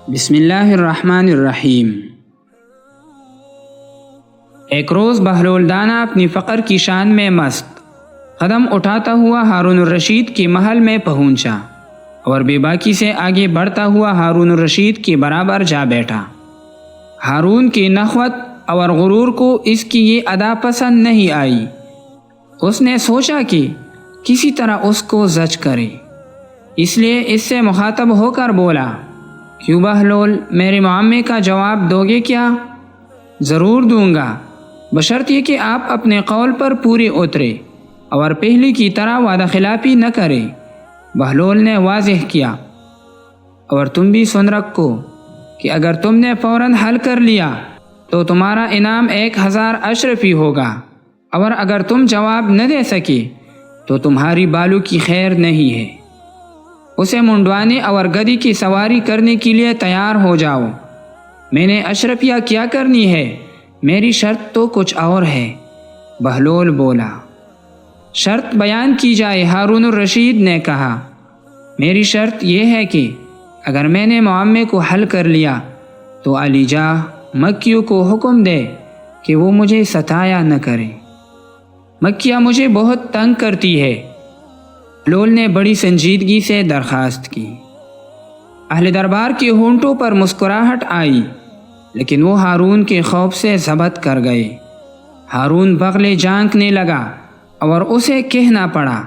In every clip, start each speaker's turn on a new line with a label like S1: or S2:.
S1: بسم اللہ الرحمن الرحیم۔ ایک روز بہلول دانا اپنی فقر کی شان میں مست قدم اٹھاتا ہوا ہارون الرشید کے محل میں پہنچا اور بے باکی سے آگے بڑھتا ہوا ہارون الرشید کے برابر جا بیٹھا۔ ہارون کی نخوت اور غرور کو اس کی یہ ادا پسند نہیں آئی۔ اس نے سوچا کہ کسی طرح اس کو زج کرے، اس لیے اس سے مخاطب ہو کر بولا، کیوں بہلول، میرے معامے کا جواب دو گے کیا؟ ضرور دوں گا، بشرط یہ کہ آپ اپنے قول پر پورے اترے اور پہلی کی طرح وعدہ خلافی نہ کرے۔ بہلول نے واضح کیا، اور تم بھی سن رکھو کہ اگر تم نے فوراً حل کر لیا تو تمہارا انعام 1000 اشرفی ہوگا، اور اگر تم جواب نہ دے سکے تو تمہاری بالو کی خیر نہیں ہے۔ اسے منڈوانے اور گدی کی سواری کرنے کے لیے تیار ہو جاؤ۔ میں نے اشرفیہ کیا کرنی ہے، میری شرط تو کچھ اور ہے۔ بہلول بولا، شرط بیان کی جائے۔ ہارون الرشید نے کہا، میری شرط یہ ہے کہ اگر میں نے معامے کو حل کر لیا تو علی جاہ مکیوں کو حکم دے کہ وہ مجھے ستایا نہ کرے۔ مکیہ مجھے بہت تنگ کرتی ہے۔ بہلول نے بڑی سنجیدگی سے درخواست کی۔ اہل دربار کے ہونٹوں پر مسکراہٹ آئی، لیکن وہ ہارون کے خوف سے ضبط کر گئے۔ ہارون بغلے جھانکنے لگا اور اسے کہنا پڑا،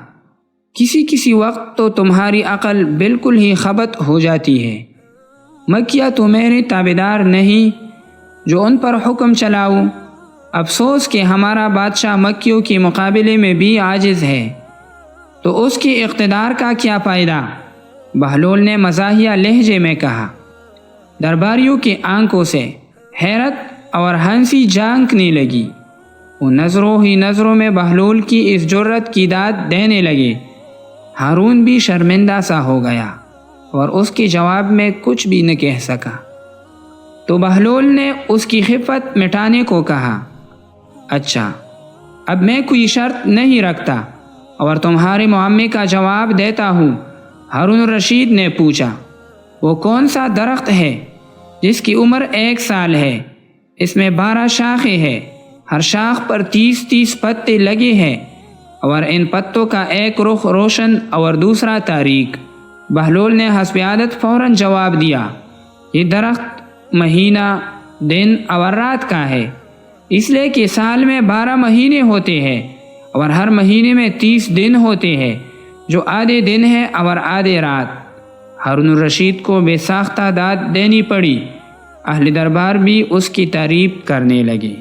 S1: کسی وقت تو تمہاری عقل بالکل ہی خبت ہو جاتی ہے۔ مکیہ تو میرے تابعدار نہیں جو ان پر حکم چلاؤں۔ افسوس کہ ہمارا بادشاہ مکیوں کے مقابلے میں بھی عاجز ہے، تو اس کے اقتدار کا کیا فائدہ؟ بہلول نے مزاحیہ لہجے میں کہا۔ درباریوں کی آنکھوں سے حیرت اور ہنسی جھانکنے لگی۔ وہ نظروں ہی نظروں میں بہلول کی اس جرت کی داد دینے لگے۔ ہارون بھی شرمندہ سا ہو گیا اور اس کے جواب میں کچھ بھی نہ کہہ سکا۔ تو بہلول نے اس کی خفت مٹانے کو کہا، اچھا، اب میں کوئی شرط نہیں رکھتا اور تمہارے معامے کا جواب دیتا ہوں۔ ہارون الرشید نے پوچھا، وہ کون سا درخت ہے جس کی عمر 1 سال ہے؟ اس میں 12 شاخیں ہیں، ہر شاخ پر 30 پتے لگے ہیں، اور ان پتوں کا ایک رخ روشن اور دوسرا تاریک۔ بہلول نے حسب عادت فوراً جواب دیا، یہ درخت مہینہ، دن اور رات کا ہے، اس لیے کہ سال میں 12 مہینے ہوتے ہیں اور ہر مہینے میں 30 دن ہوتے ہیں، جو آدھے دن ہے اور آدھے رات۔ ہارون الرشید کو بے ساختہ داد دینی پڑی۔ اہل دربار بھی اس کی تعریف کرنے لگے۔